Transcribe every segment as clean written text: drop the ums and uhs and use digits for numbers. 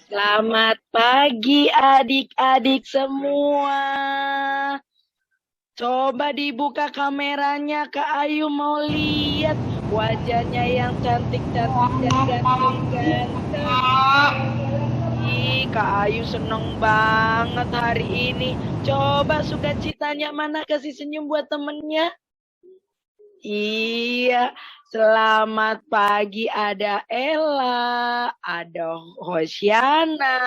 Selamat pagi adik-adik semua. Coba dibuka kameranya, Kak Ayu mau lihat wajahnya yang cantik-cantik dan ganteng-ganteng. Ih, Kak Ayu seneng banget hari ini. Coba sukacitanya mana, kasih senyum buat temennya. Iya, selamat pagi ada Ella, ada Hosiana,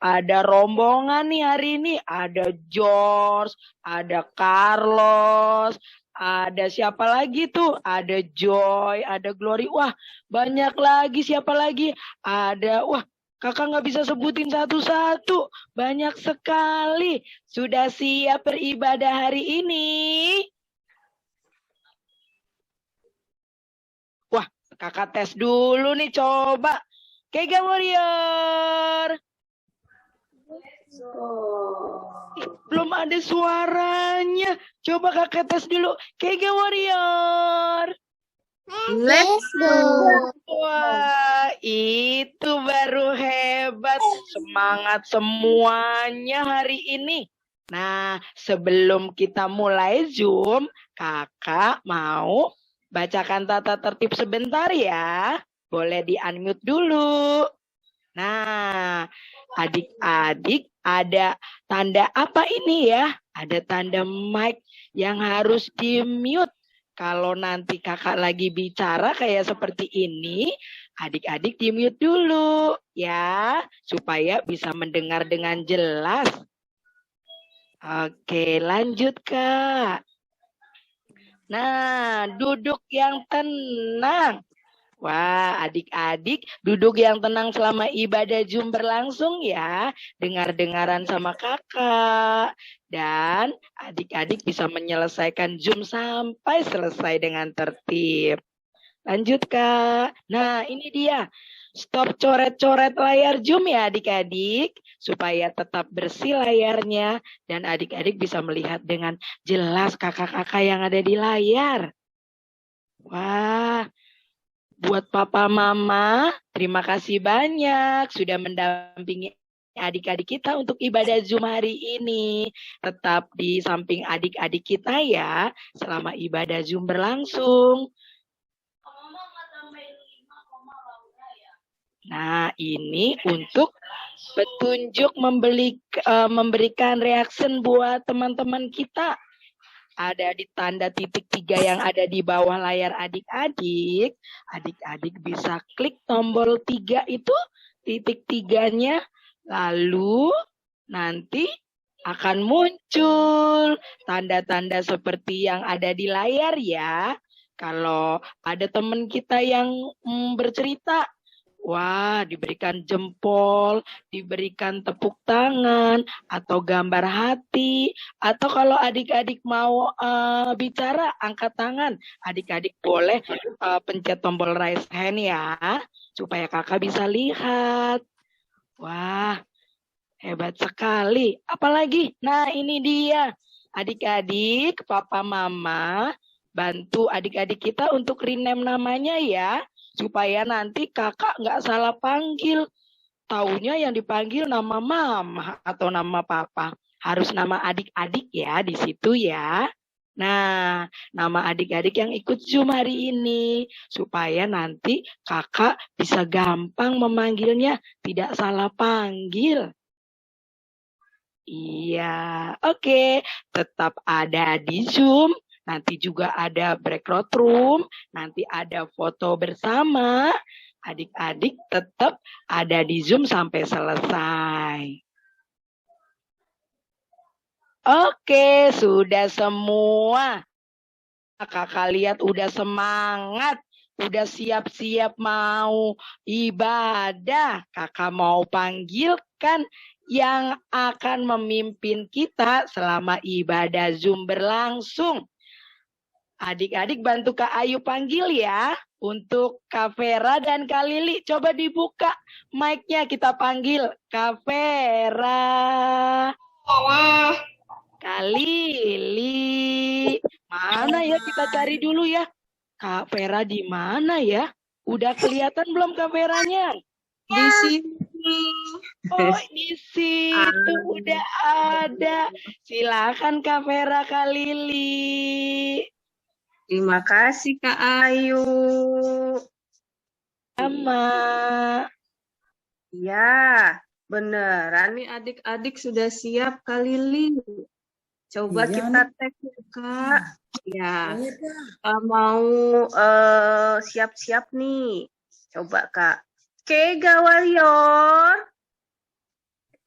ada rombongan nih hari ini, ada George, ada Carlos, ada siapa lagi tuh? Ada Joy, ada Glory. Wah, banyak lagi, siapa lagi? Ada, wah, kakak nggak bisa sebutin satu-satu, banyak sekali. Sudah siap beribadah hari ini? Wah, kakak tes dulu nih, coba. Kega Warrior. Belum ada suaranya. Coba kakak tes dulu. Kega Warrior. Let's go. Wah, itu baru hebat. Semangat semuanya hari ini. Nah, sebelum kita mulai Zoom, kakak mau bacakan tata tertib sebentar ya. Boleh di-unmute dulu. Nah, adik-adik ada tanda apa ini ya? Ada tanda mic yang harus di-mute. Kalau nanti kakak lagi bicara kayak seperti ini, adik-adik di-mute dulu ya, supaya bisa mendengar dengan jelas. Oke, lanjut Kak. Nah, duduk yang tenang. Wah, adik-adik duduk yang tenang selama ibadah Zoom berlangsung ya. Dengar-dengaran sama kakak. Dan adik-adik bisa menyelesaikan Zoom sampai selesai dengan tertib. Lanjut Kak. Nah, ini dia. Stop coret-coret layar Zoom ya adik-adik. Supaya tetap bersih layarnya. Dan adik-adik bisa melihat dengan jelas kakak-kakak yang ada di layar. Wah, buat papa mama, terima kasih banyak sudah mendampingi adik-adik kita untuk ibadah Zoom hari ini. Tetap di samping adik-adik kita ya, selama ibadah Zoom berlangsung. Nah, ini untuk petunjuk memberikan reaction buat teman-teman kita. Ada di tanda titik 3 yang ada di bawah layar adik-adik. Adik-adik bisa klik tombol 3 itu, titik 3-nya. Lalu nanti akan muncul tanda-tanda seperti yang ada di layar ya. Kalau ada teman kita yang bercerita, wah, diberikan jempol, diberikan tepuk tangan, atau gambar hati, atau kalau adik-adik mau bicara, angkat tangan. Adik-adik boleh pencet tombol raise hand ya, supaya kakak bisa lihat. Wah, hebat sekali. Apalagi, nah ini dia. Adik-adik, papa mama, bantu adik-adik kita untuk rename namanya ya. Supaya nanti kakak nggak salah panggil. Taunya yang dipanggil nama mama atau nama papa. Harus nama adik-adik ya di situ ya. Nah, nama adik-adik yang ikut Zoom hari ini. Supaya nanti kakak bisa gampang memanggilnya. Tidak salah panggil. Iya, oke. Tetap ada di Zoom. Nanti juga ada breakout room, nanti ada foto bersama. Adik-adik tetap ada di Zoom sampai selesai. Oke, sudah semua. Kakak lihat udah semangat, udah siap-siap mau ibadah. Kakak mau panggilkan yang akan memimpin kita selama ibadah Zoom berlangsung. Adik-adik bantu Kak Ayu panggil ya. Untuk Kak Vera dan Kak Lili, coba dibuka mic-nya, kita panggil Kak Vera. Lili. Mana ya, kita cari dulu ya. Kak Vera di mana ya? Udah kelihatan belum Kak Veranya? Di sini. Oh, di situ udah ada. Silakan Kak Vera, Kak Lili. Terima kasih Kak Ayu. Sama. Ya, beneran nih adik-adik sudah siap Kak Lili. Coba Iya, kita tag ya, Kak. Ya, Boleh, Kak. mau siap-siap nih. Coba Kak. Kega Warrior.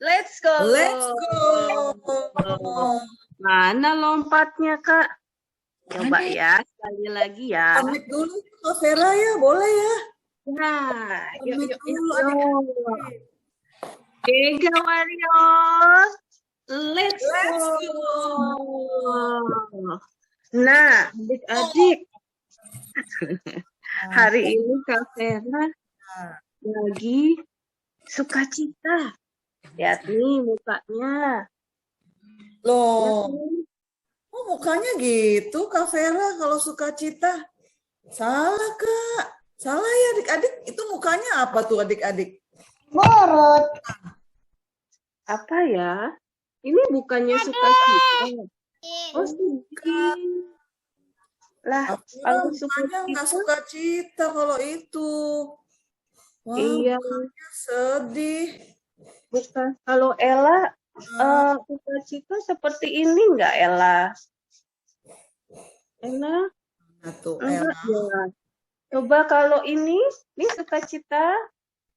Let's go. Let's go. Mana lompatnya Kak? Coba ya, sekali lagi ya. Pamit dulu Kak Vera ya, boleh ya? Nah, yuk, Pamit yuk, dulu yuk. adik-adik. Kega Warrior. Let's Let's go. Nah, adik-adik. Hari ini Kak Vera lagi sukacita. Lihat nih mukanya. Loh, oh mukanya gitu Kak Vera kalau sukacita. Salah Kak. Salah ya adik-adik. Itu mukanya apa tuh adik-adik? Murut. Apa ya? Ini bukannya sukacita. Oh, sedih. Lah, Kalau kalau mukanya nggak sukacita, sukacita kalau itu. Wah, iya, mukanya sedih. bukan. Kalau Ella, sukacita seperti ini nggak Ella? Ella? Satu Enggak Ella. ya. Coba kalau ini sukacita.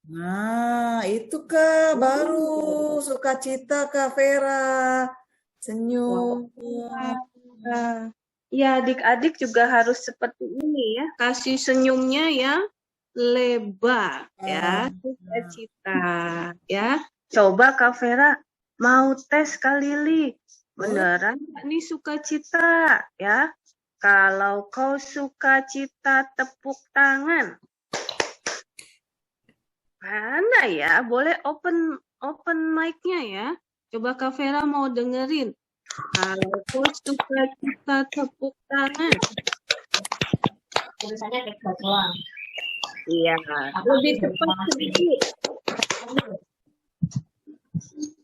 Nah, itu Kak, baru sukacita Kak Vera. Senyum. Nah, ya adik-adik juga harus seperti ini ya. Kasih senyumnya yang lebar ya. Sukacita ya. Coba Kak Vera mau tes Kak Lili. Beneran nggak nih sukacita ya? Kalau kau sukacita tepuk tangan. Mana ya? Boleh open mic-nya ya. Coba Kak Vera mau dengerin. Kalau kau sukacita tepuk tangan. Tulisannya kayak batuan. Iya. Lebih cepat sedikit.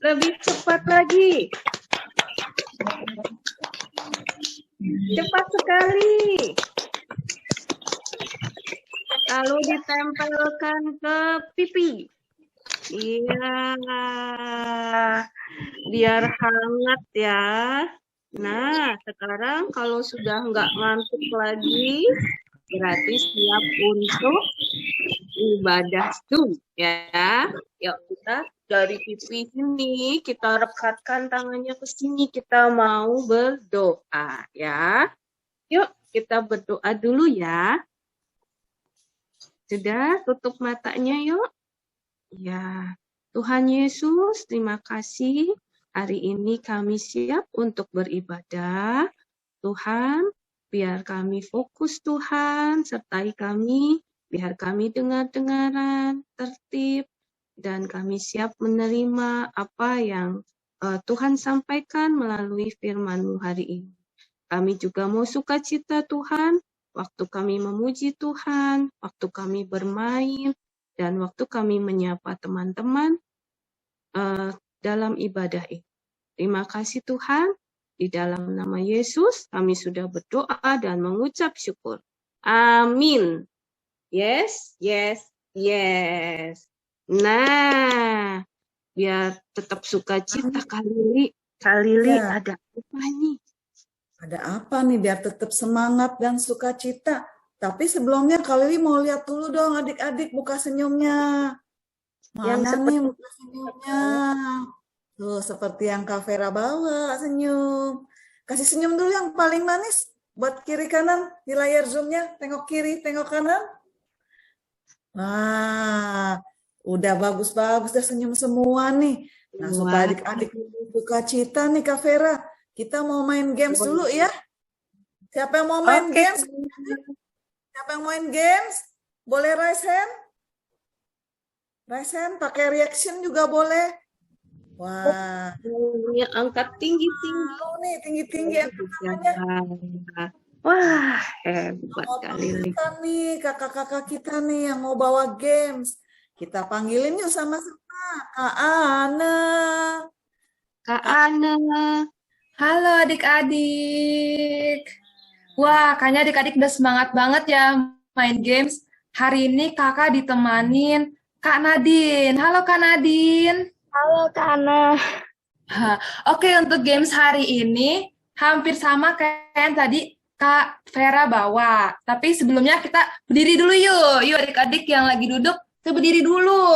Lebih cepat lagi. Cepat sekali. Lalu ditempelkan ke pipi. Iya. Biar hangat ya. Nah, sekarang kalau sudah nggak ngantuk lagi, berarti siap untuk ibadah Zoom ya. Yuk kita dari pipi sini, kita rekatkan tangannya ke sini, kita mau berdoa ya. Yuk kita berdoa dulu ya. Sudah, tutup matanya yuk. Ya, Tuhan Yesus, terima kasih. Hari ini kami siap untuk beribadah. Tuhan, biar kami fokus Tuhan, sertai kami, biar kami dengar-dengaran, tertib, dan kami siap menerima apa yang Tuhan sampaikan melalui firman-Mu hari ini. Kami juga mau sukacita Tuhan, waktu kami memuji Tuhan, waktu kami bermain, dan waktu kami menyapa teman-teman dalam ibadah ini. Terima kasih Tuhan, di dalam nama Yesus kami sudah berdoa dan mengucap syukur. Amin. Yes, yes, yes. Nah, biar tetap sukacita Kak Lili. Kak Lili Ya. ada apa nih? Ada apa nih biar tetap semangat dan sukacita? Tapi sebelumnya Kak Lili mau lihat dulu dong adik-adik muka senyumnya. Yang Mana seperti nih muka senyumnya? Tuh seperti yang Kak Vera bawa senyum. Kasih senyum dulu yang paling manis buat kiri kanan di layar Zoom-nya. Tengok kiri, tengok kanan. Wah, udah bagus-bagus dah senyum semua nih. Nah, supaya adik-adik sukacita nih Kak Vera. Kita mau main games dulu ya. Siapa yang mau main games? Siapa yang main games? Boleh raise hand? Raise hand, pakai reaction juga boleh. Wah, Yang angkat tinggi-tinggi. mau nih tinggi-tinggi angkat tangannya. Wah, hebat Mau kali ini. panggilkan nih kakak-kakak kita nih yang mau bawa games. Kita panggilin yuk sama-sama. Kak Ana. Kak Ana. Halo adik-adik. Wah, kayaknya adik-adik udah semangat banget ya main games. Hari ini kakak ditemanin Kak Nadine. Halo Kak Nadine. Halo Kak Ana. Oke, untuk games hari ini hampir sama kayak yang tadi Kak Vera bawa. Tapi sebelumnya kita berdiri dulu yuk. Yuk adik-adik yang lagi duduk, kita berdiri dulu.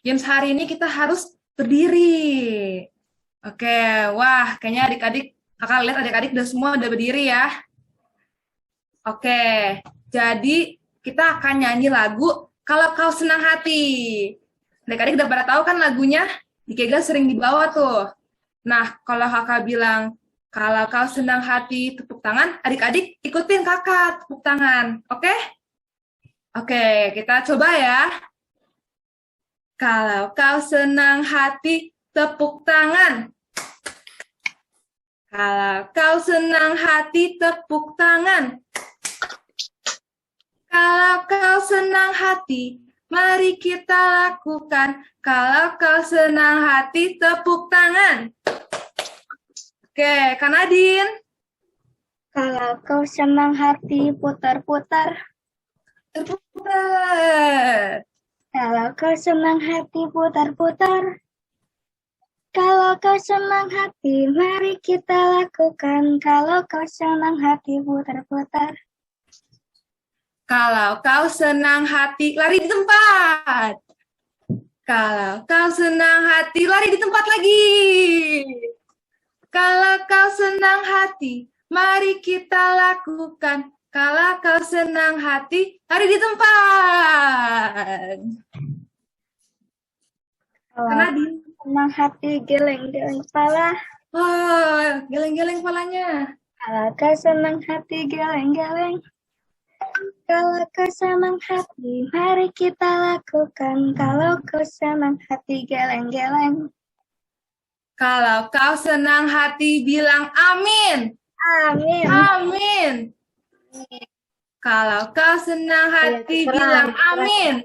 Games hari ini kita harus berdiri. Oke, wah kayaknya adik-adik, kakak lihat adik-adik udah berdiri ya. Oke, jadi kita akan nyanyi lagu Kalau Kau Senang Hati. Adik-adik udah pada tahu kan lagunya? Di Kegel sering dibawa tuh. Nah, kalau kakak bilang, kalau kau senang hati, tepuk tangan, adik-adik ikutin kakak, tepuk tangan. Oke? Oke, kita coba ya. Kalau kau senang hati, tepuk tangan. Kalau kau senang hati, tepuk tangan. Kalau kau senang hati, mari kita lakukan. Kalau kau senang hati, tepuk tangan. Oke, Kak Nadine. Kalau kau senang hati, putar-putar. Terputar. Kalau kau senang hati, putar-putar. Kalau kau senang hati, mari kita lakukan. Kalau kau senang hati, putar-putar. Kalau kau senang hati, lari di tempat. Kalau kau senang hati, lari di tempat lagi. Kalau kau senang hati, mari kita lakukan. Kalau kau senang hati, lari di tempat. Kalau Nadine. senang hati, geleng-geleng kepala. Oh, geleng-geleng kepalanya. Kalau kau senang hati, geleng-geleng. Kalau kau senang hati, mari kita lakukan. Kalau kau senang hati, geleng-geleng. Kalau kau senang hati, bilang amin. Amin. Amin. Kalau kau senang hati, bilang amin.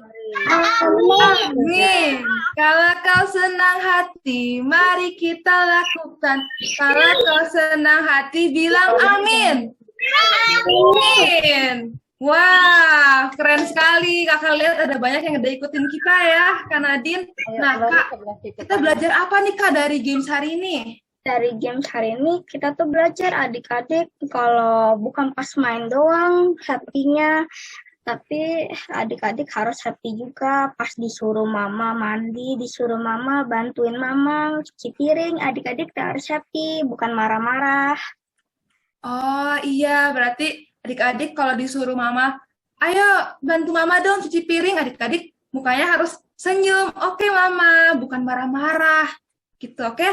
Amin. Kalau kau senang hati, mari kita lakukan. Kalau kau senang hati, bilang amin. Amin. Wah, keren sekali. Kakak lihat ada banyak yang udah ikutin kita ya, Kak Nadine. Nah, Kak, kita belajar apa nih, Kak, dari games hari ini? Dari games hari ini kita tuh belajar adik-adik kalau bukan pas main doang happy-nya, tapi adik-adik harus happy juga pas disuruh mama mandi, disuruh mama bantuin mama cuci piring, adik-adik harus happy, bukan marah-marah. Oh iya, berarti adik-adik kalau disuruh mama, ayo bantu mama dong cuci piring, adik-adik mukanya harus senyum. Oke mama, bukan marah-marah. Gitu, oke?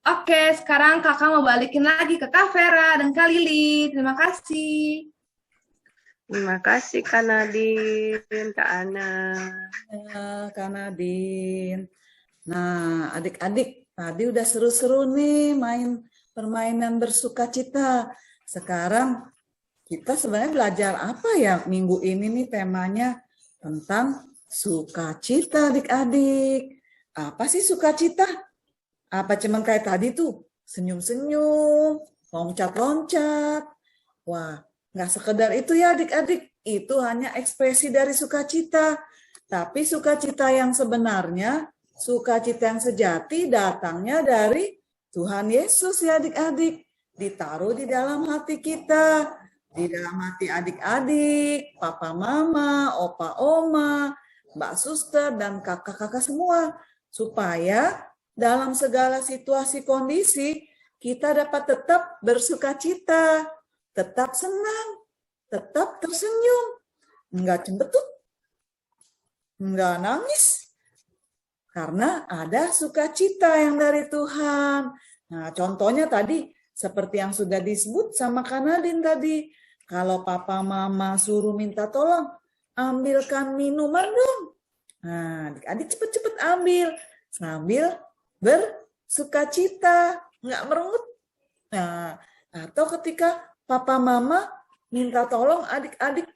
Oke, sekarang kakak mau balikin lagi ke Kak Vera dan Kak Lili. Terima kasih. Terima kasih Kak Nadine, Kak Ana. Ya, Kak Nadine. Nah, adik-adik, tadi udah seru-seru nih main permainan bersukacita. Sekarang kita sebenarnya belajar apa ya minggu ini nih temanya tentang sukacita adik-adik. Apa sih sukacita? Apa cuman kayak tadi tuh senyum-senyum, loncat-loncat. Wah, nggak sekedar itu ya adik-adik. Itu hanya ekspresi dari sukacita. Tapi sukacita yang sebenarnya, sukacita yang sejati datangnya dari Tuhan Yesus ya adik-adik. Ditaruh di dalam hati kita. Di dalam hati adik-adik, papa mama, opa oma, mbak suster, dan kakak-kakak semua. Supaya dalam segala situasi kondisi, kita dapat tetap bersukacita, tetap senang, tetap tersenyum, enggak cembetut, enggak nangis, karena ada sukacita yang dari Tuhan. Nah, contohnya tadi, seperti yang sudah disebut sama Kak Nadine tadi, kalau papa mama suruh minta tolong, ambilkan minuman dong. Nah, adik-adik cepet-cepet ambil, sambil bersukacita, nggak merengut. Nah, atau ketika papa mama minta tolong adik-adik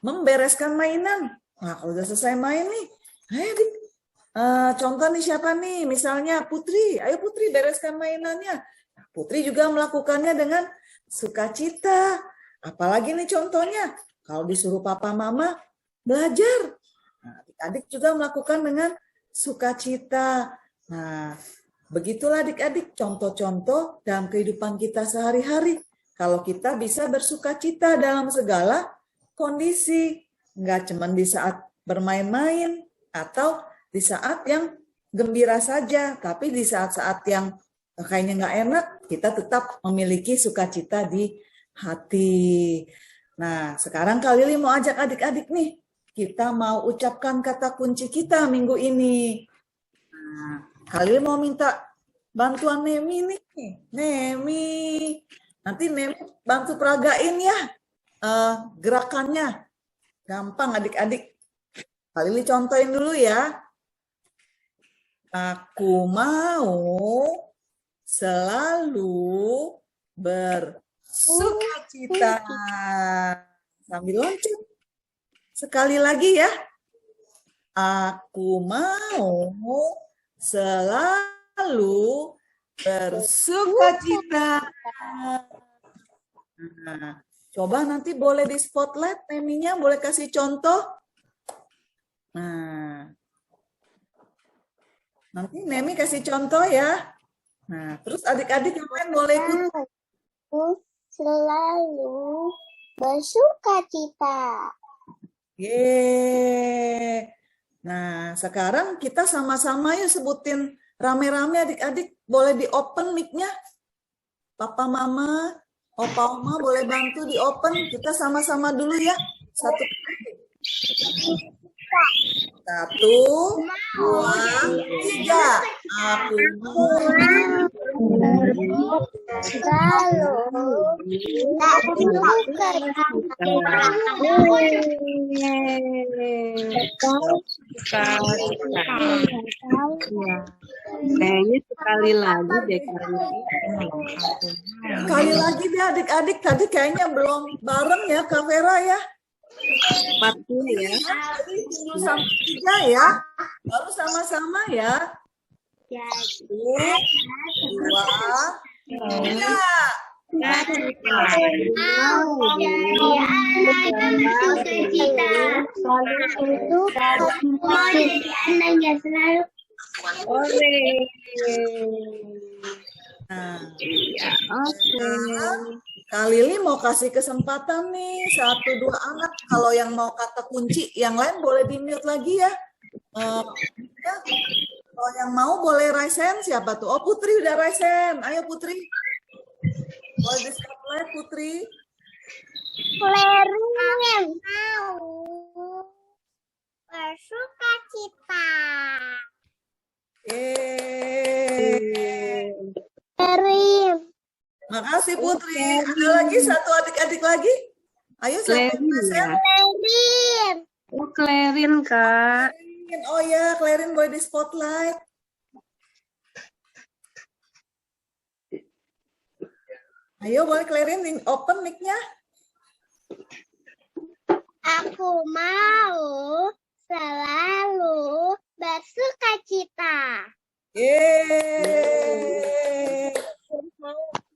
membereskan mainan. Nah, kalau udah selesai main nih, ayo adik, contoh nih siapa nih? Misalnya Putri, ayo Putri bereskan mainannya. Nah, Putri juga melakukannya dengan sukacita. Apalagi nih contohnya, kalau disuruh papa mama belajar. Nah, adik-adik juga melakukan dengan sukacita. Nah, begitulah adik-adik contoh-contoh dalam kehidupan kita sehari-hari. Kalau kita bisa bersukacita dalam segala kondisi, nggak cuma di saat bermain-main atau di saat yang gembira saja, tapi di saat-saat yang kayaknya nggak enak, kita tetap memiliki sukacita di hati. Nah, sekarang Kak Lili mau ajak adik-adik nih, kita mau ucapkan kata kunci kita minggu ini. Nah, Kak Lili mau minta bantuan Nemi nih. Nemi, nanti Nemi bantu peragain ya gerakannya. Gampang adik-adik. Kak Lili contohin dulu ya. Aku mau selalu bersukacita. Sambil loncat. Sekali lagi ya. Aku mau selalu bersukacita. Nah, coba nanti boleh di spotlight Neminya, boleh kasih contoh. Nah, nanti Nemi kasih contoh ya. Nah, terus adik-adik yang lain boleh ikut. Aku selalu bersukacita. Yeay. Nah, sekarang kita sama-sama yuk sebutin rame-rame adik-adik. Boleh di open mic-nya. Papa, mama, opa, oma boleh bantu di open. Kita sama-sama dulu ya. Satu, dua, tiga. Aku Kayaknya sekali lagi deh karena sekali lagi deh adik-adik. Tadi kayaknya belum bareng ya Kak Vera ya. empatnya ya. Jadi dulu sampai tiga ya. Baru sama-sama ya. Satu, dua, tiga. Nah, Kak Lili mau kasih kesempatan nih 1-2 anak. Kalau yang mau kata kunci, yang lain boleh di mute lagi ya. Ya. Kalau yang mau boleh raise hand, siapa tuh? Oh Putri udah raise hand. Ayo Putri. Boleh di spotlight Putri. Klerin mau bersukacita. Klerin. Makasih Putri. Ada lagi satu adik-adik lagi? Ayo siapa yang raise hand? Klerin. Oh, Klerin, Kak. Oh ya, Klerin boleh di spotlight. Ayo boleh Klerin open mic-nya. Aku mau selalu bersukacita. Yeay.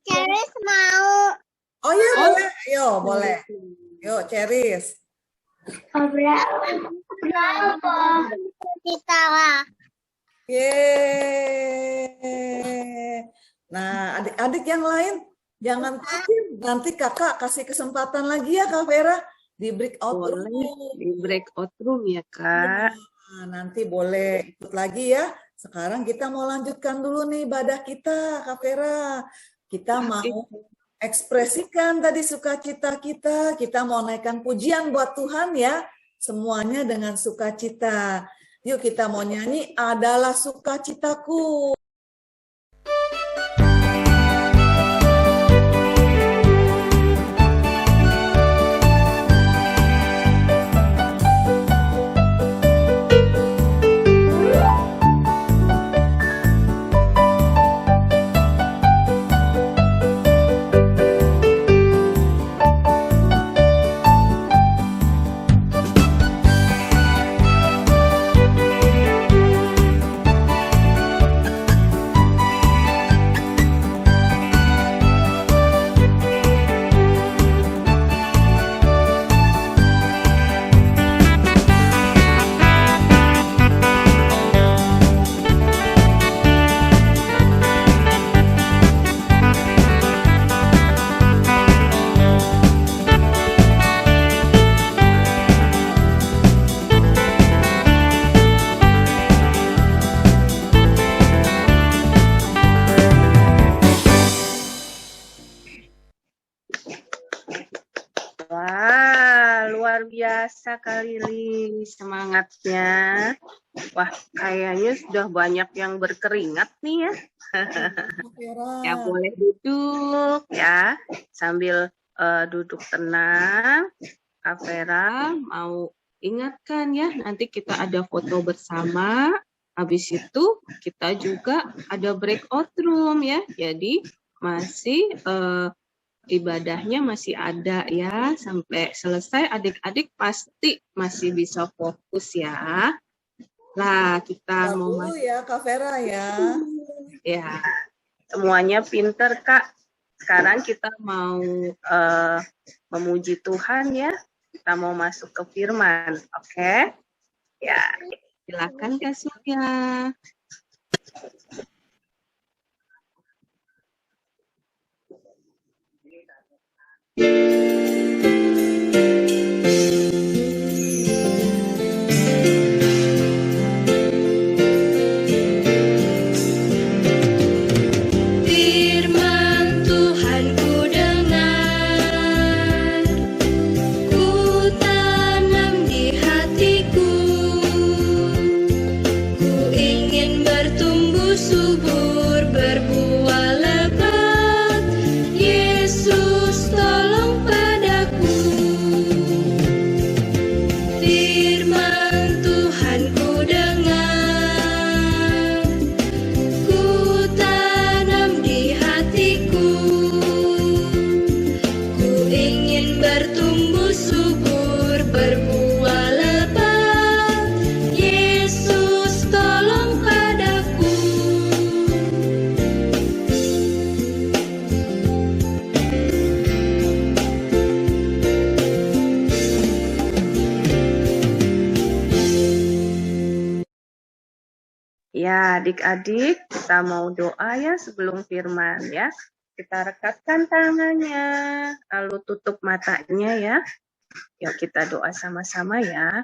Ceris mau. Oh ya boleh. Ayo boleh. Yuk Ceris. Kita lah. Yeay. Nah adik-adik yang lain jangan takut. Nanti kakak kasih kesempatan lagi ya Kak Vera di breakout Boleh room. di breakout room ya, Kak. Nah, nanti boleh ikut lagi ya. Sekarang kita mau lanjutkan dulu nih ibadah kita, Kak Vera. Kita mau ekspresikan tadi sukacita kita. Kita mau naikkan pujian buat Tuhan ya. Semuanya dengan sukacita. Yuk kita mau nyanyi adalah sukacitaku. biasa Kak Lili semangatnya. Wah, kayaknya sudah banyak yang berkeringat nih ya. Ya boleh duduk ya, sambil duduk tenang. Kak Vera mau ingatkan ya, nanti kita ada foto bersama. Habis itu kita juga ada breakout room ya. Jadi masih ibadahnya masih ada ya. Sampai selesai adik-adik pasti masih bisa fokus ya. Nah, kita mau dulu ya Kak Vera ya. Ya, semuanya pinter Kak. Sekarang kita mau memuji Tuhan ya. Kita mau masuk ke firman, oke? Ya, silakan Kak Surya. Ya, adik-adik, kita mau doa ya sebelum firman ya. Kita rekatkan tangannya, lalu tutup matanya ya. Yuk kita doa sama-sama ya.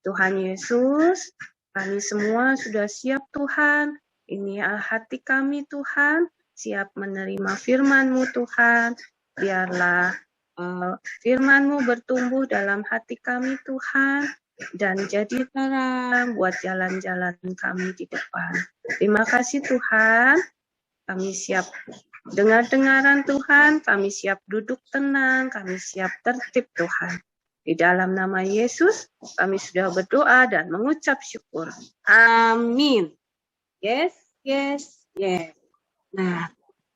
Tuhan Yesus, kami semua sudah siap Tuhan. Ini hati kami Tuhan, siap menerima firman-Mu Tuhan. Biarlah firman-Mu bertumbuh dalam hati kami Tuhan. Dan jadi terang buat jalan-jalan kami di depan. Terima kasih Tuhan, kami siap dengar-dengaran Tuhan, kami siap duduk tenang, kami siap tertib Tuhan. Di dalam nama Yesus, kami sudah berdoa dan mengucap syukur. Amin. Yes, yes, yes. Nah,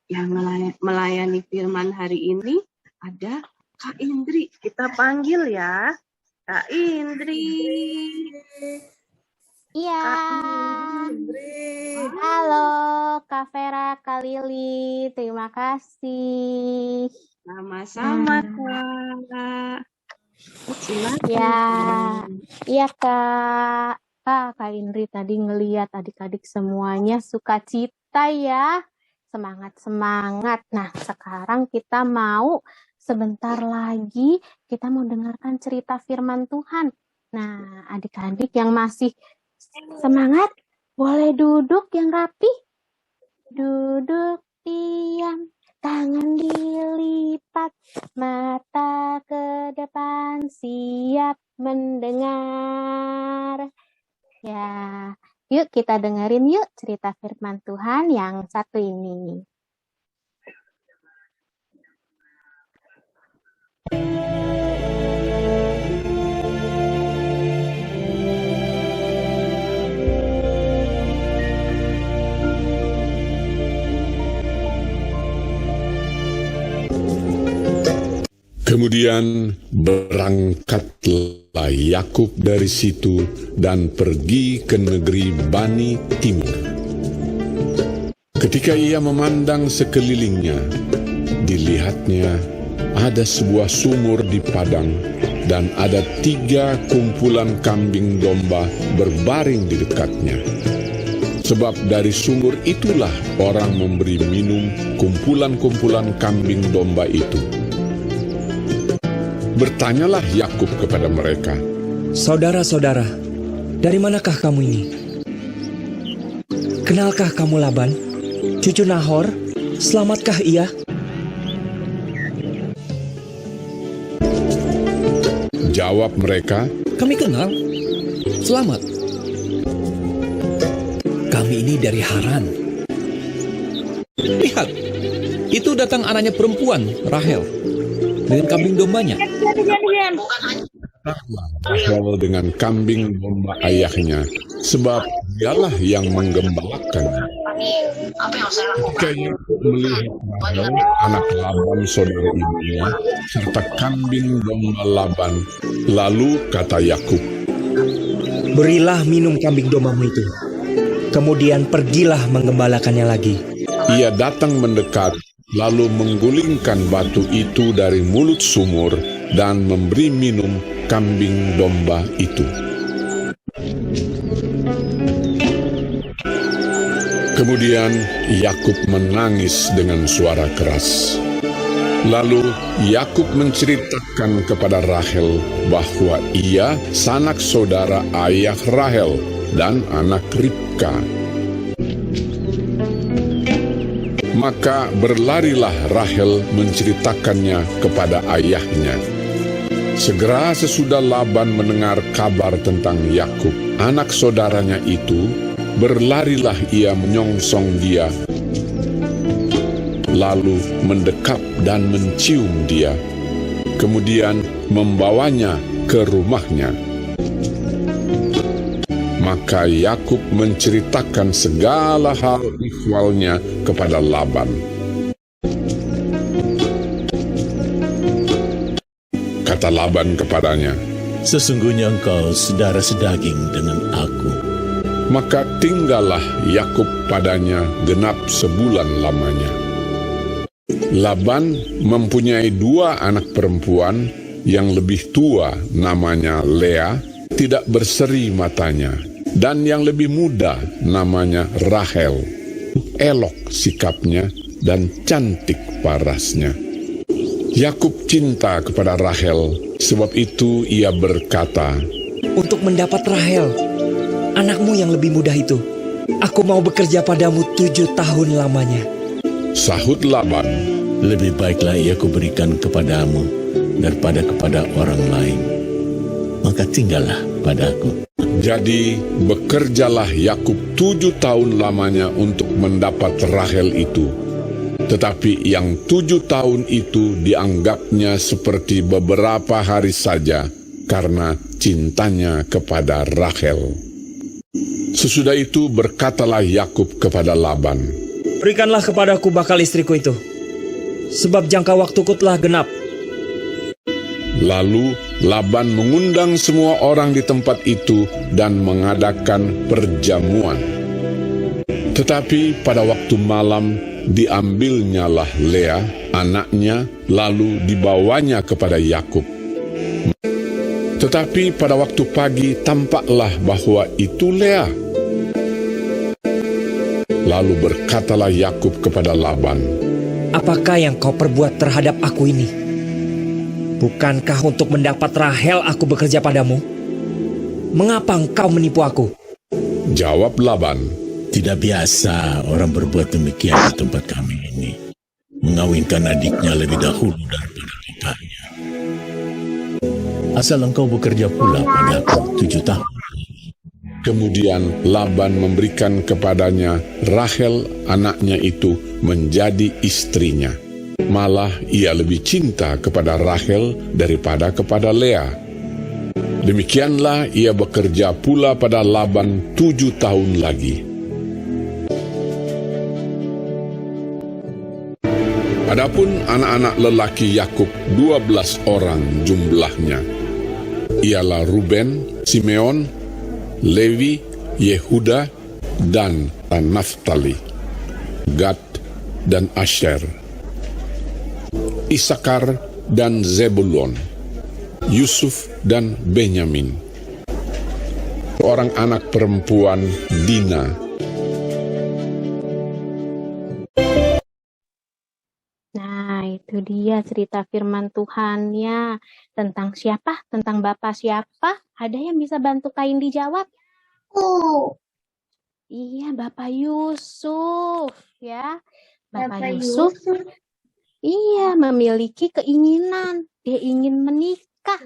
yang melayani firman hari ini ada Kak Indri. Kita panggil ya. Kak Indri. Iya. Kak Indri. Halo, Kak Vera, Kak Lili. Terima kasih. Sama-sama, Kak. Silakan. Ya, iya Kak. Kak Indri tadi ngeliat adik-adik semuanya sukacita ya. Semangat-semangat. Nah, sekarang kita mau sebentar lagi kita mau dengarkan cerita firman Tuhan. Nah, adik-adik yang masih semangat, boleh duduk yang rapi. Duduk diam, tangan dilipat, mata ke depan, siap mendengar. Ya, yuk kita dengerin yuk cerita firman Tuhan yang satu ini. Kemudian berangkatlah Yakub dari situ dan pergi ke negeri Bani Timur. Ketika ia memandang sekelilingnya, dilihatnya ada sebuah sumur di padang dan ada 3 kumpulan kambing domba berbaring di dekatnya. Sebab dari sumur itulah orang memberi minum kumpulan-kumpulan kambing domba itu. Bertanyalah Yakub kepada mereka, "Saudara-saudara, dari manakah kamu ini? Kenalkah kamu Laban, cucu Nahor? Selamatkah ia?" Jawab mereka, Kami kenal. Selamat. Kami ini dari Haran. Lihat, itu datang anaknya perempuan, Rahel, dengan kambing dombanya. Rahel dengan kambing domba ayahnya, sebab dialah yang menggembalakannya. Ketika Yakub melihat Rahel, anak Laban saudara ibunya, serta kambing domba Laban, lalu kata Yakub, Berilah minum kambing dombamu itu. Kemudian pergilah menggembalakannya lagi. ia datang mendekat, lalu menggulingkan batu itu dari mulut sumur dan memberi minum kambing domba itu. Kemudian Yakub menangis dengan suara keras. Lalu Yakub menceritakan kepada Rahel bahwa ia sanak saudara ayah Rahel dan anak Ribka. Maka berlarilah Rahel menceritakannya kepada ayahnya. Segera sesudah Laban mendengar kabar tentang Yakub, anak saudaranya itu, berlarilah ia menyongsong dia, lalu mendekap dan mencium dia, kemudian membawanya ke rumahnya. Maka Yakub menceritakan segala hal ihwalnya kepada Laban. Kata Laban kepadanya, Sesungguhnya engkau saudara sedaging dengan aku. maka tinggallah Yakub padanya genap sebulan lamanya. Laban mempunyai 2 anak perempuan, yang lebih tua namanya Lea, tidak berseri matanya, dan yang lebih muda namanya Rahel, elok sikapnya dan cantik parasnya. Yakub cinta kepada Rahel, sebab itu ia berkata, Untuk mendapat Rahel, anakmu yang lebih muda itu, aku mau bekerja padamu 7 tahun lamanya. Sahut Laban, Lebih baiklah ia kuberikan kepadamu daripada kepada orang lain. Maka tinggallah padaku. jadi bekerjalah Yakub 7 tahun lamanya untuk mendapat Rahel itu. Tetapi yang 7 tahun itu dianggapnya seperti beberapa hari saja karena cintanya kepada Rahel. Sesudah itu berkatalah Yakub kepada Laban, Berikanlah kepadaku bakal istriku itu, sebab jangka waktuku telah genap. Lalu Laban mengundang semua orang di tempat itu dan mengadakan perjamuan. Tetapi pada waktu malam diambilnyalah Lea, anaknya, lalu dibawanya kepada Yakub. Tetapi pada waktu pagi tampaklah bahwa itu Lea. Lalu berkatalah Yakub kepada Laban, Apakah yang kau perbuat terhadap aku ini? Bukankah untuk mendapat Rahel aku bekerja padamu? Mengapa engkau menipu aku? Jawab Laban, Tidak biasa orang berbuat demikian di tempat kami ini. Mengawinkan adiknya lebih dahulu daripada kakaknya. Asal engkau bekerja pula padaku 7 tahun. Kemudian Laban memberikan kepadanya Rahel anaknya itu menjadi istrinya. Malah ia lebih cinta kepada Rahel daripada kepada Lea. Demikianlah ia bekerja pula pada Laban 7 tahun lagi. Adapun anak-anak lelaki Yakub 12 orang jumlahnya. Ialah Ruben, Simeon, Levi, Yehuda, dan Naftali, Gad, dan Asher, Isakar dan Zebulon, Yusuf dan Benyamin. Seorang anak perempuan Dina. Nah, itu dia cerita firman Tuhan ya. Tentang siapa? Tentang Bapak siapa? Ada yang bisa bantu Kain dijawab? Iya, Bapak Yusuf ya. Bapak Yusuf, iya, memiliki keinginan. Dia ingin menikah.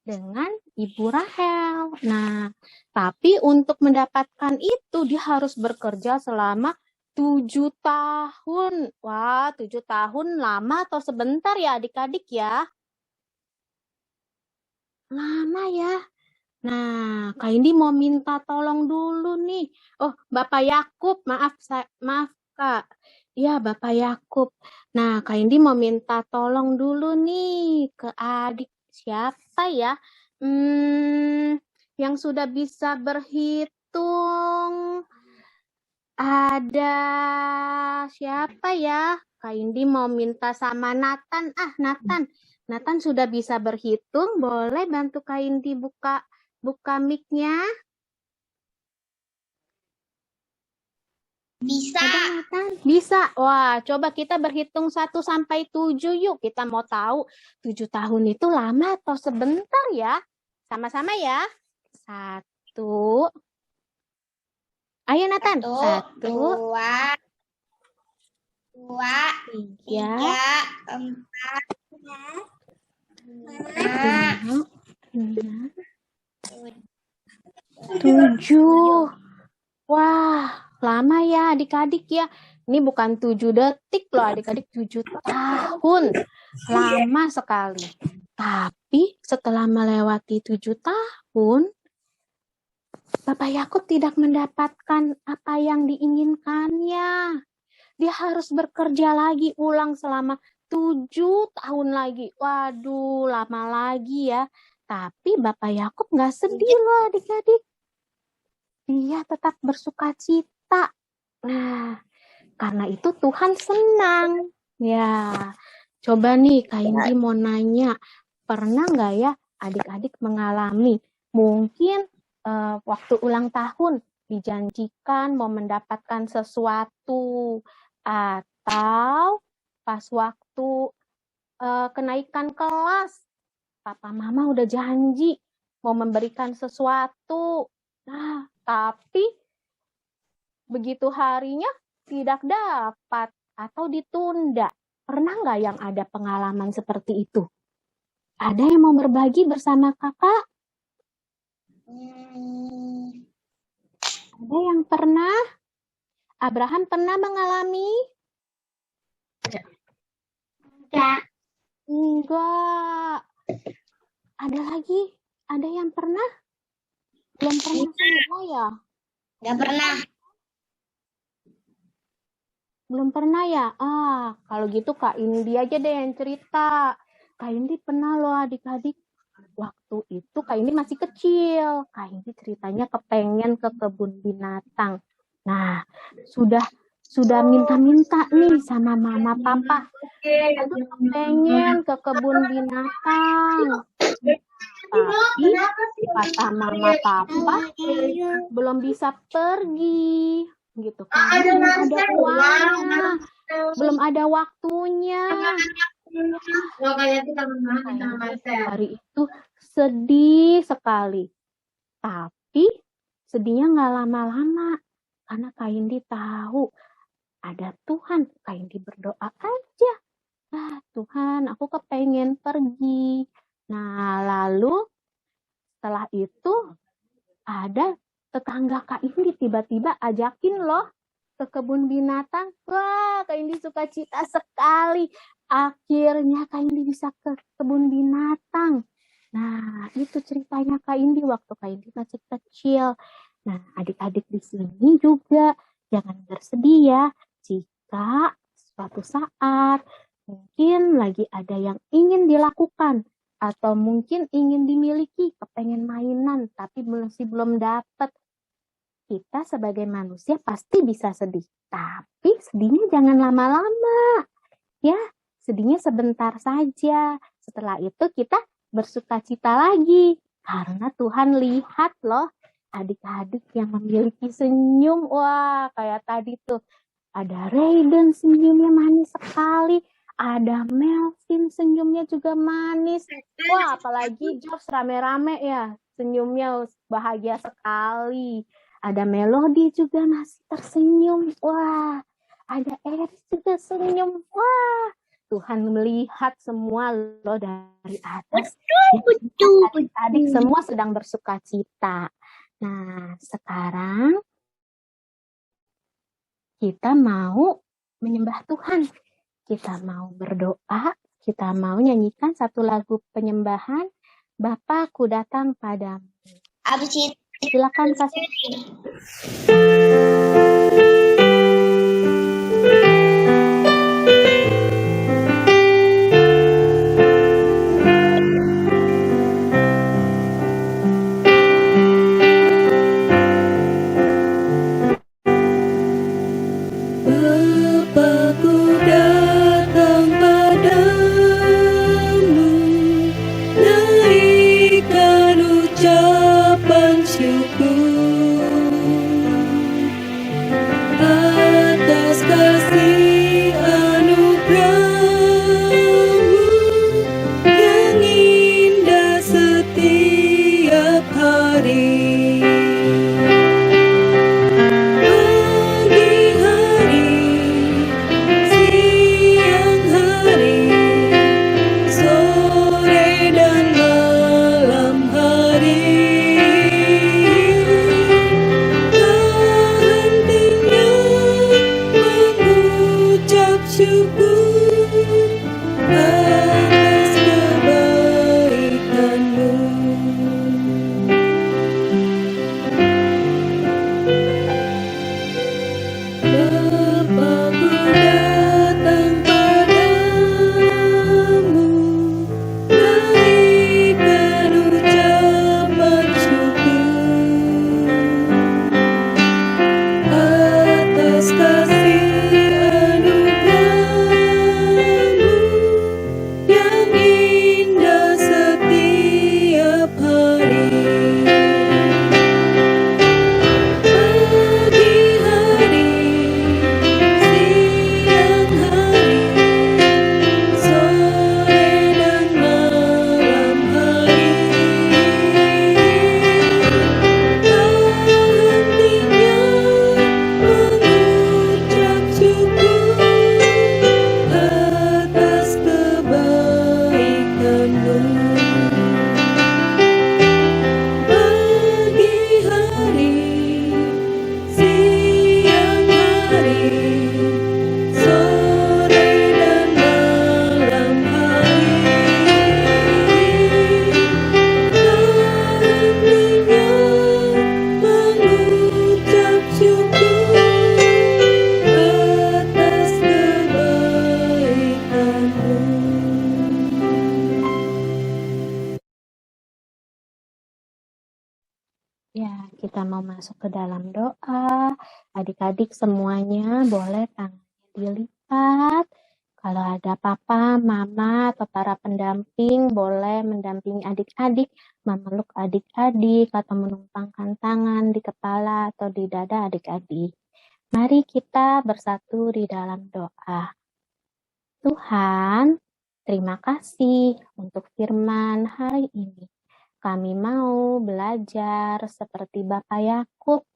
dengan Ibu Rahel. Nah, tapi untuk mendapatkan itu dia harus bekerja selama 7 tahun. Wah, 7 tahun lama atau sebentar ya adik-adik ya? Lama ya. Nah, Kak Indi mau minta tolong dulu nih. Oh, Bapak Yakub, maaf Kak. Ya, Bapak Yakub. Nah, Kak Indi mau minta tolong dulu nih ke adik siapa ya? Yang sudah bisa berhitung. Ada siapa ya? Kak Indi mau minta sama Nathan. Nathan sudah bisa berhitung. Boleh bantu Kak Indi buka mic-nya? Bisa. Ada Nathan? Bisa. Wah, coba kita berhitung 1 sampai 7 yuk. Kita mau tahu 7 tahun itu lama atau sebentar ya? Sama-sama ya. 1. Ayo Nathan. 1, 2, 3, 4, 7. Wah, lama ya adik-adik ya. Ini bukan 7 detik loh adik-adik, 7 tahun. Lama sekali. Tapi setelah melewati 7 tahun, Bapak Yakub tidak mendapatkan apa yang diinginkannya. Dia harus bekerja lagi ulang selama 7 tahun lagi. Waduh, lama lagi ya. Tapi Bapak Yakub nggak sedih loh adik-adik. Dia tetap bersuka cita. Nah, karena itu Tuhan senang. Ya, coba nih Kak Indi mau nanya. Pernah nggak ya adik-adik mengalami mungkin waktu ulang tahun dijanjikan mau mendapatkan sesuatu atau pas waktu kenaikan kelas papa mama udah janji mau memberikan sesuatu. Nah, tapi begitu harinya tidak dapat atau ditunda. Pernah nggak yang ada pengalaman seperti itu? Ada yang mau berbagi bersama kakak? Ada yang pernah? Abraham pernah mengalami? Enggak. Ada lagi? Ada yang pernah? Belum pernah semua ya? Nggak pernah. Belum pernah ya? Kalau gitu Kak Indi aja deh yang cerita. Kak Indi pernah loh adik-adik. Waktu itu Kak Indi masih kecil. Kak Indi ceritanya kepengen ke kebun binatang. Nah, sudah minta-minta nih sama mama papa. Aduh, kepengen ke kebun binatang. Tapi kata mama papa belum bisa pergi gitu kan. Belum ada uangnya, belum ada waktunya. Hari itu sedih sekali. Tapi sedihnya nggak lama-lama. Karena Kak Indi tahu ada Tuhan. Kak Indi berdoa aja. Tuhan, aku kepengen pergi. Nah, lalu setelah itu ada tetangga Kak Indi tiba-tiba ajakin loh ke kebun binatang. Wah, Kak Indi suka cita sekali. Akhirnya Kak Indi bisa ke kebun binatang. Nah, itu ceritanya Kak Indi waktu Kak Indi masih kecil. Nah, adik-adik di sini juga jangan bersedih ya. Jika suatu saat mungkin lagi ada yang ingin dilakukan atau mungkin ingin dimiliki, kepengen mainan tapi masih belum dapat. Kita sebagai manusia pasti bisa sedih. Tapi sedihnya jangan lama-lama. Ya, sedihnya sebentar saja. Setelah itu kita bersuka cita lagi. Karena Tuhan lihat loh adik-adik yang memiliki senyum. Wah, kayak tadi tuh. Ada Raiden senyumnya manis sekali. Ada Melvin senyumnya juga manis. Wah, apalagi Jobs rame-rame ya. Senyumnya bahagia sekali. Ada Melody juga masih tersenyum. Wah, ada Eris juga senyum. Wah, Tuhan melihat semua loh dari atas. Betul. Adik-adik semua sedang bersuka cita. Nah, sekarang kita mau menyembah Tuhan. Kita mau berdoa, kita mau nyanyikan satu lagu penyembahan. Bapa, aku datang padamu. Abis itu Silakan kasih. Bapa-Ku datang padamu, naikkan ucapan syukur atas kasih anugerah-Mu yang indah setiap hari. Ya, kita mau masuk ke dalam doa. Adik-adik semuanya boleh tangannya dilipat. Kalau ada papa, mama, atau para pendamping, boleh mendampingi adik-adik, memeluk adik-adik, atau menumpangkan tangan di kepala atau di dada adik-adik. Mari kita bersatu di dalam doa. Tuhan, terima kasih untuk firman hari ini. Kami mau belajar seperti Bapak Yakub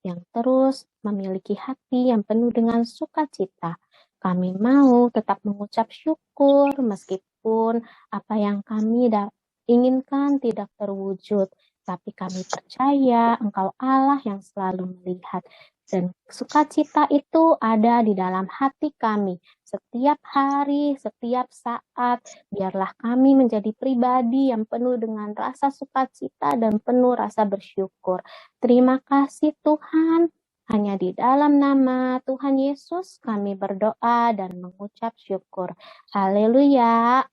yang terus memiliki hati yang penuh dengan sukacita. Kami mau tetap mengucap syukur meskipun apa yang kami inginkan tidak terwujud. Tapi kami percaya Engkau Allah yang selalu melihat. Dan sukacita itu ada di dalam hati kami. Setiap hari, setiap saat, biarlah kami menjadi pribadi yang penuh dengan rasa sukacita dan penuh rasa bersyukur. Terima kasih Tuhan. Hanya di dalam nama Tuhan Yesus kami berdoa dan mengucap syukur. Haleluya.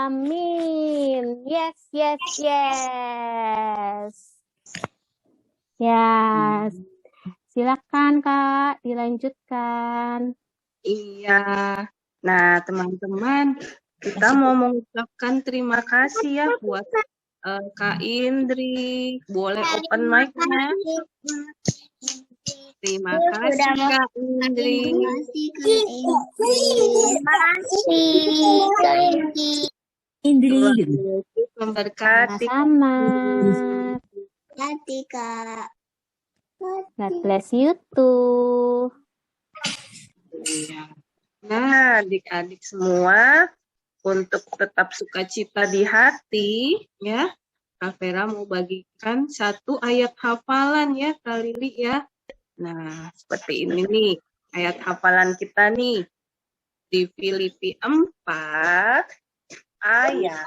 Amin. Yes, yes, yes. Ya, silakan Kak, dilanjutkan. Iya. Nah, teman-teman, kita mau mengucapkan terima kasih ya buat Kak Indri. Boleh open mic-nya? Terima kasih Kak Indri. Terima kasih Kak Indri. Tuhan Yesus memberkati. Sama-sama. Hati Kak. God bless you too. Iya. Nah, adik-adik semua, untuk tetap sukacita di hati, ya, Kak Vera mau bagikan satu ayat hafalan ya, Kak Lili ya. Nah, seperti ini nih, ayat hafalan kita nih. Di Filipi 4, ayat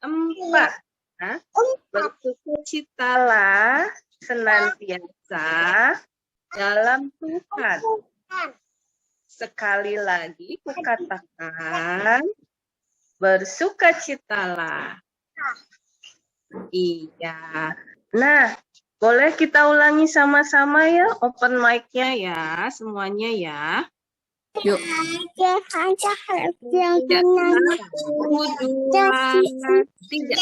4. Nah, bersukacitalah senantiasa dalam Tuhan. Sekali lagi kukatakan, bersukacitalah. Iya. Nah, boleh kita ulangi sama-sama ya, open mic-nya ya, semuanya ya. Yuk. Satu, dua, tiga.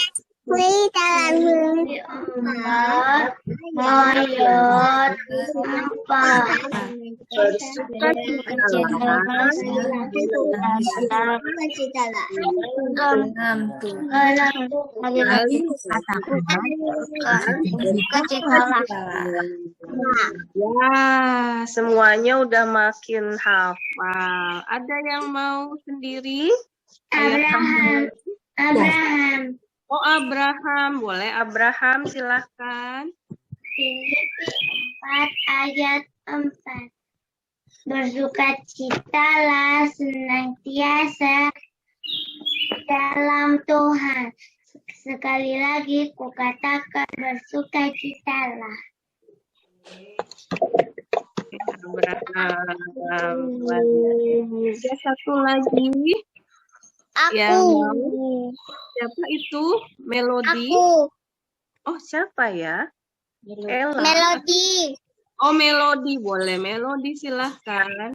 Ya, semuanya udah makin hafal. Ada yang mau sendiri? Abraham. Oh, Abraham. Boleh Abraham, silakan. Filipi 4 ayat 4. Bersukacitalah senantiasa dalam Tuhan. Sekali lagi kukatakan bersukacitalah. Abraham. Ada satu lagi. Aku. Yang mau. Siapa itu? Melodi. Aku. Oh, siapa ya? Ella. Melodi. Oh, Melodi. Boleh. Melodi, silahkan.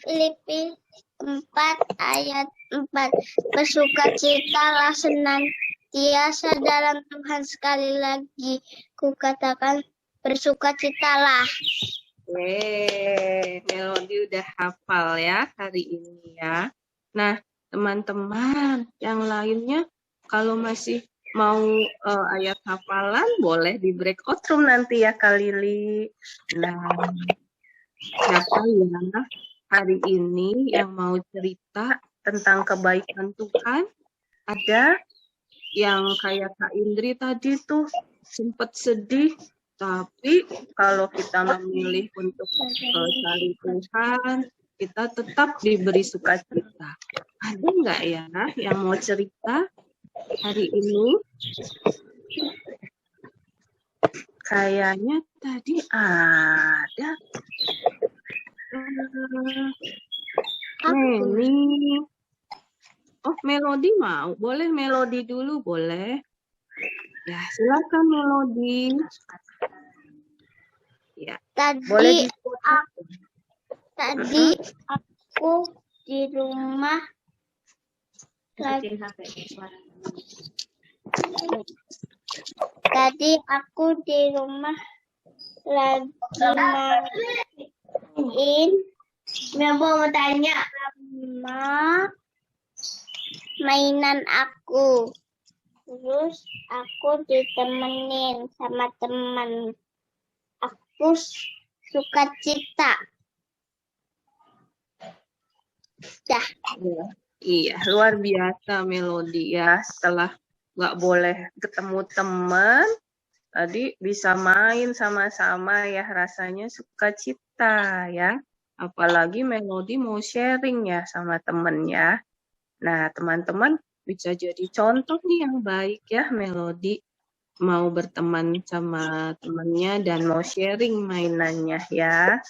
Filipi 4 ayat 4. Bersukacitalah senantiasa dalam Tuhan. Sekali lagi kukatakan bersukacitalah. Melodi udah hafal ya hari ini ya. Nah, teman-teman yang lainnya kalau masih mau ayat hafalan boleh di breakout room nanti ya Kak Lili. Nah, siapa ya hari ini yang mau cerita tentang kebaikan Tuhan? Ada yang kayak Kak Indri tadi tuh sempat sedih, tapi kalau kita memilih untuk cari Tuhan, kita tetap diberi sukacita. Ada nggak ya yang mau cerita hari ini? Kayaknya tadi ada. Meli. Oh, Melodi mau. Boleh Melodi dulu, boleh. Ya, silakan Melodi. Ya. Tadi aku di rumah lagi main. Mau tanya sama mainan aku. Terus aku ditemenin sama teman. Aku sukacita. Dah. Iya, luar biasa Melodi ya. Setelah nggak boleh ketemu teman, tadi bisa main sama-sama ya, rasanya sukacita ya. Apalagi Melodi mau sharing ya sama temennya. Nah, teman-teman bisa jadi contoh nih yang baik ya, Melodi mau berteman sama temannya dan mau sharing mainannya ya.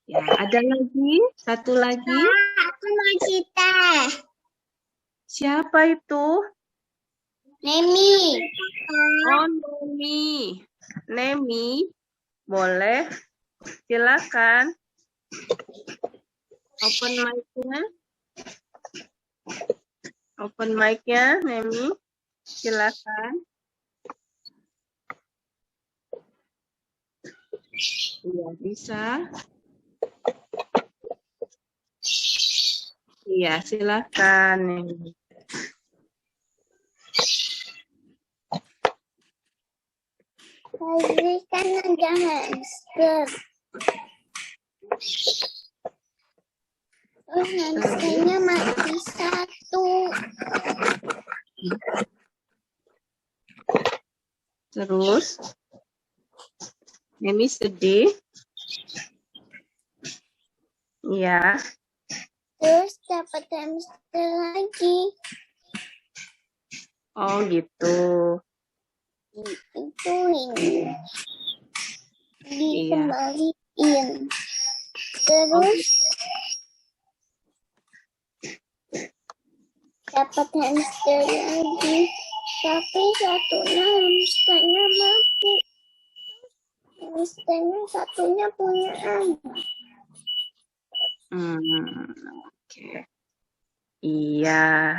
Ya, ada lagi, satu lagi. Aku mau cerita. Siapa itu? Nemi. Oh, Nemi. Nemi, boleh? Silakan. Open mic-nya. Open mic-nya, Nemi. Silakan. Iya, bisa. Iya, silakan, Nemi. Tadi kan ada hamster. Hamsternya mati satu. Terus, Nemi sedih. Ya, Terus dapat hamster lagi. oh gitu. Itu ini. Iya. Dikembaliin. Terus dapat hamster lagi. Tapi hamsternya mati. Hamsternya satunya punya anak. Oke. Iya.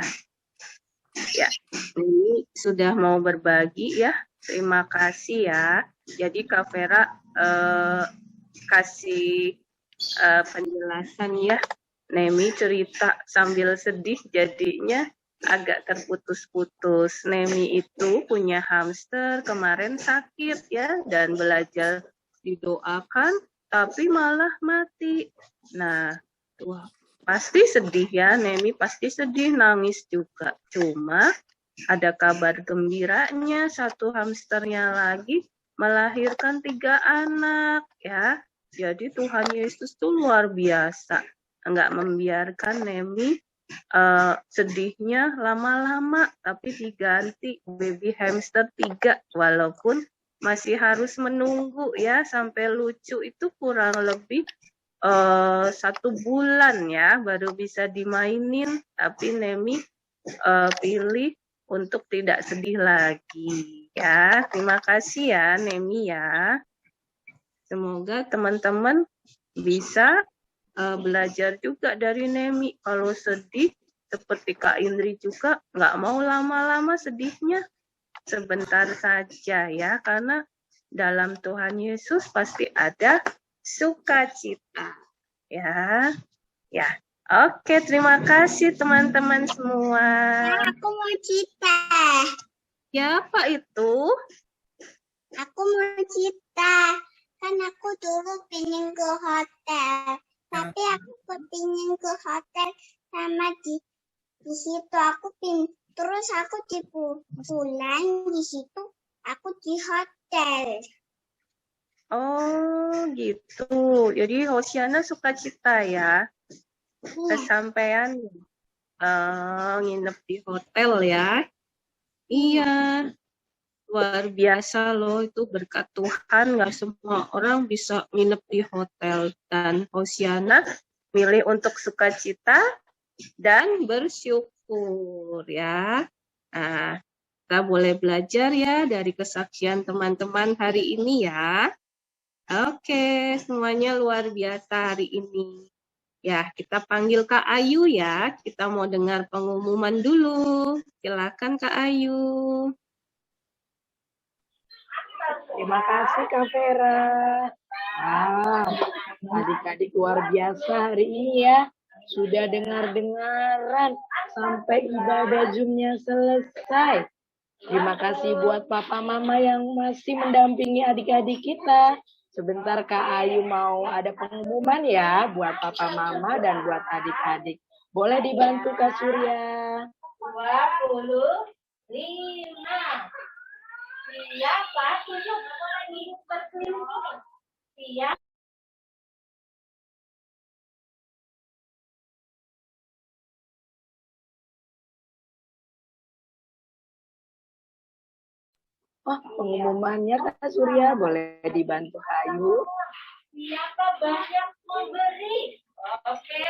Ya, ini sudah mau berbagi ya. Terima kasih ya. Jadi Kak Vera kasih penjelasan ya. Nemi cerita sambil sedih jadinya agak terputus-putus. Nemi itu punya hamster kemarin sakit ya dan belajar didoakan tapi malah mati. Nah, wah, pasti sedih ya, Nemi pasti sedih, nangis juga. Cuma ada kabar gembiranya, satu hamsternya lagi melahirkan 3 anak ya. Jadi Tuhan Yesus tuh luar biasa, enggak membiarkan Nemi sedihnya lama-lama, tapi diganti baby hamster 3 walaupun masih harus menunggu ya sampai lucu itu kurang lebih 1 bulan ya baru bisa dimainin, tapi Nemi pilih untuk tidak sedih lagi ya. Terima kasih ya Nemi ya. Semoga teman-teman bisa belajar juga dari Nemi. Kalau sedih seperti Kak Indri juga nggak mau lama-lama sedihnya, sebentar saja ya, karena dalam Tuhan Yesus pasti ada sukacita ya. Ya, oke, terima kasih teman-teman semua. Aku mau cerita. Siapa itu? Aku mau cerita. Kan aku dulu pengen ke hotel. Tapi aku kepingin ke hotel sama di situ aku terus aku pulang di situ aku di hotel. Oh gitu. Jadi Hosiana sukacita ya. Kesampaian nginep di hotel ya. Iya. Luar biasa loh, itu berkat Tuhan, nggak semua orang bisa nginep di hotel. Dan Hosiana milih untuk sukacita dan bersyukur ya. Nah, kita boleh belajar ya dari kesaksian teman-teman hari ini ya. Oke, semuanya luar biasa hari ini. Ya, kita panggil Kak Ayu ya. Kita mau dengar pengumuman dulu. Silakan Kak Ayu. Terima kasih Kak Vera. Adik-adik luar biasa hari ini ya. Sudah dengar-dengaran sampai ibadah Zoom-nya selesai. Terima kasih buat papa mama yang masih mendampingi adik-adik kita. Sebentar Kak Ayu mau ada pengumuman ya buat papa mama dan buat adik-adik. Boleh dibantu Kak Surya? 25. Siapa? Tujuh orang hidup berkeliling. Siapa? Oh, pengumumannya Kak Surya, boleh dibantu Ayu. Siapa banyak memberi? Oke.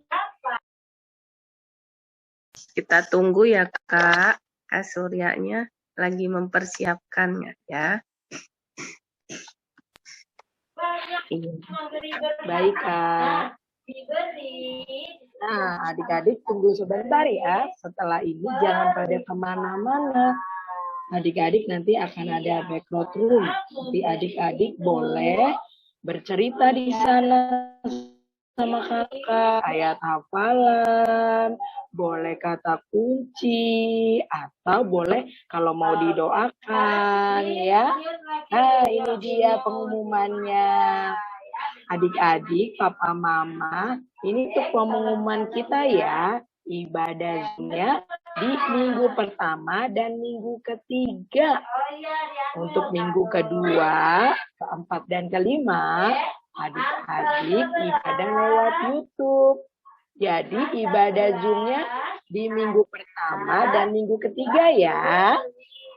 Siapa? Kita tunggu ya Kak Suryanya lagi mempersiapkannya ya. Baik Kak. Nah, adik-adik tunggu sebentar ya. Setelah ini jangan pada kemana-mana. Adik-adik nanti akan ada background room. Nanti adik-adik boleh bercerita di sana sama kakak. Ayat hafalan, boleh kata kunci, atau boleh kalau mau didoakan ya. Nah, ini dia pengumumannya. Adik-adik, papa, mama, ini tuh pengumuman kita ya, ibadahnya di minggu pertama dan minggu ketiga. Untuk minggu kedua, keempat, dan kelima, adik-adik ibadah lewat YouTube. Jadi ibadah Zoom-nya di minggu pertama dan minggu ketiga ya.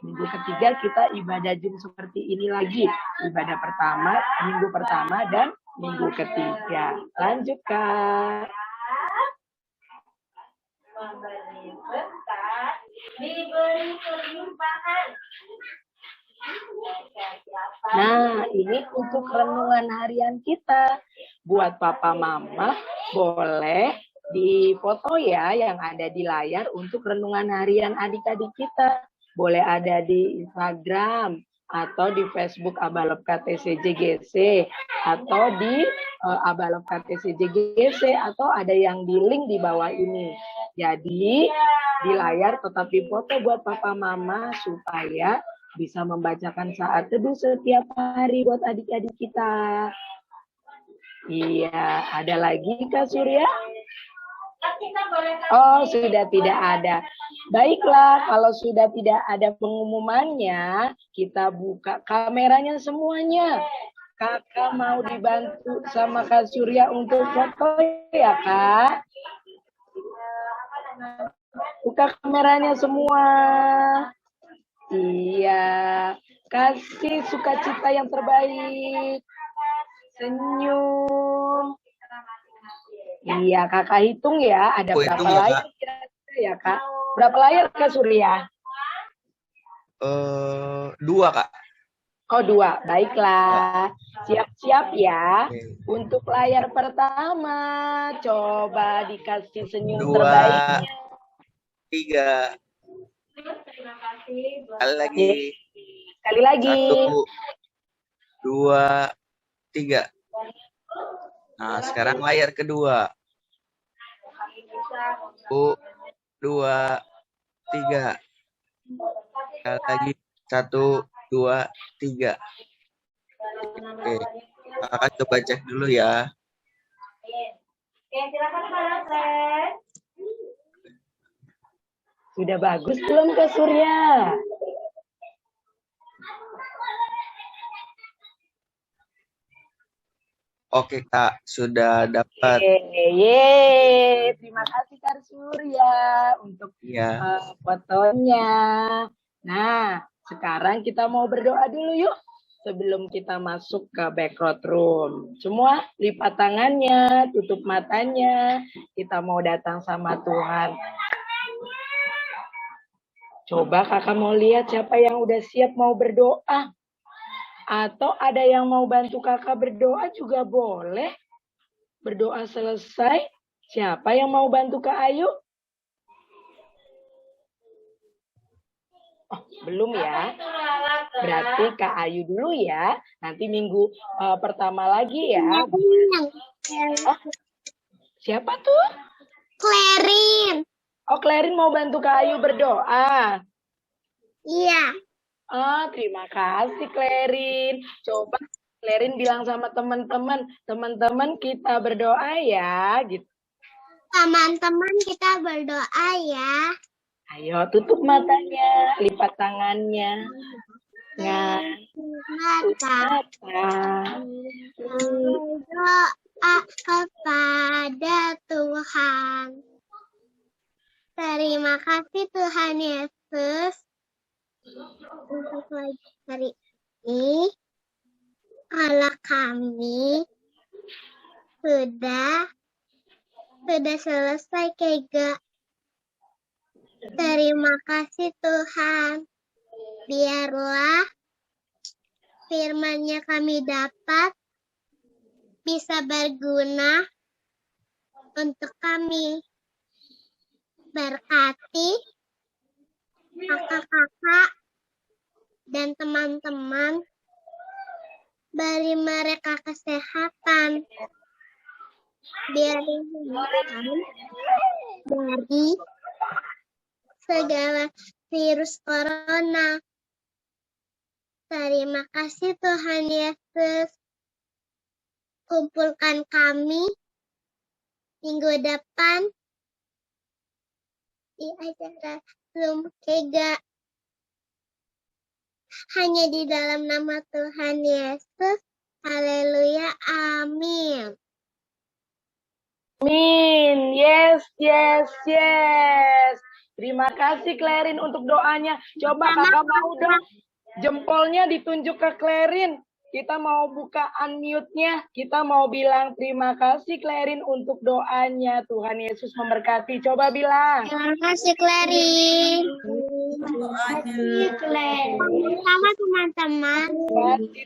Minggu ketiga kita ibadah Zoom seperti ini lagi. Ibadah pertama, minggu pertama dan minggu ketiga. Lanjut, Kak. Memberi berkat, diberi kelimpahan. Nah, ini untuk renungan harian kita. Buat papa mama, boleh difoto ya yang ada di layar untuk renungan harian adik-adik kita. Boleh ada di Instagram atau di Facebook Abalop KTCJGC atau di Abalop KTCJGC atau ada yang di link di bawah ini. Jadi di layar tetap difoto buat papa mama supaya bisa membacakan saat teduh setiap hari buat adik-adik kita. Iya, ada lagi Kak Surya? Oh, sudah tidak ada. Baiklah, kalau sudah tidak ada pengumumannya, kita buka kameranya semuanya. Kakak mau dibantu sama Kak Surya untuk foto ya, Kak? Buka kameranya semua. Iya, kasih sukacita yang terbaik. Senyum. Iya, kakak hitung ya, ada berapa layar kira-kira ya, Kak? Berapa layar, Kak Surya? 2, Kak. Oh, 2, baiklah. Siap-siap ya. Untuk layar pertama, coba dikasih senyum 2, terbaiknya. 3. Terima kasih. Sekali lagi. 1, 2, 3. Nah, sekarang layar kedua. 1, 2, 3. Sekali lagi. 1, 2, 3. Oke. Kakak coba cek dulu ya. Oke, silakan Pak. Sudah bagus belum Kak Surya? Oke Kak, sudah dapat. Yeay, terima kasih Kak Surya untuk fotonya. Nah, sekarang kita mau berdoa dulu yuk. Sebelum kita masuk ke backrot room. Semua lipat tangannya, tutup matanya. Kita mau datang sama Tuhan. Coba kakak mau lihat siapa yang udah siap mau berdoa. Atau ada yang mau bantu kakak berdoa juga boleh. Berdoa selesai. Siapa yang mau bantu Kak Ayu? Oh, belum ya. Berarti Kak Ayu dulu ya. Nanti minggu pertama lagi ya. Oh, siapa tuh? Clarin. Oh, Clarin mau bantu Kak Ayu berdoa. Iya. Oh, terima kasih Clarin. Coba Clarin bilang sama teman-teman, teman-teman kita berdoa ya, gitu. Teman-teman kita berdoa ya. Ayo tutup matanya, lipat tangannya. Nah, mata. Berdoa kepada Tuhan. Terima kasih Tuhan Yesus. Untuk hari ini, kalau kami sudah selesai Kega. Terima kasih Tuhan. Biarlah firman-Nya kami dapat bisa berguna untuk kami. Berkati kakak-kakak dan teman-teman, beri mereka kesehatan, beri dari segala virus corona. Terima kasih Tuhan Yesus. kumpulkan kami minggu depan di acara Zoom Kega. Hanya di dalam nama Tuhan Yesus. Haleluya. Amin. Amin. Yes, yes, yes. Terima kasih Clarin untuk doanya. Coba kakak mau dong jempolnya ditunjuk ke Clarin. Kita mau buka unmute-nya. Kita mau bilang terima kasih Clarin untuk doanya. Tuhan Yesus memberkati. Coba bilang. Terima kasih Clarin. Sama teman-teman.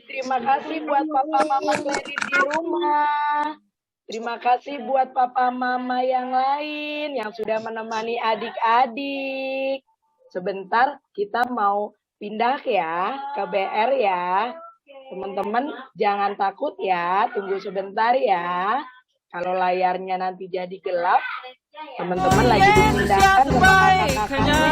Terima kasih buat papa mama Clarin di rumah. Terima kasih buat papa mama yang lain yang sudah menemani adik-adik. Sebentar kita mau pindah ya ke BR ya. Teman-teman jangan takut ya, tunggu sebentar ya. Kalau layarnya nanti jadi gelap, teman-teman lagi dipindahkan ke kakak-kakaknya.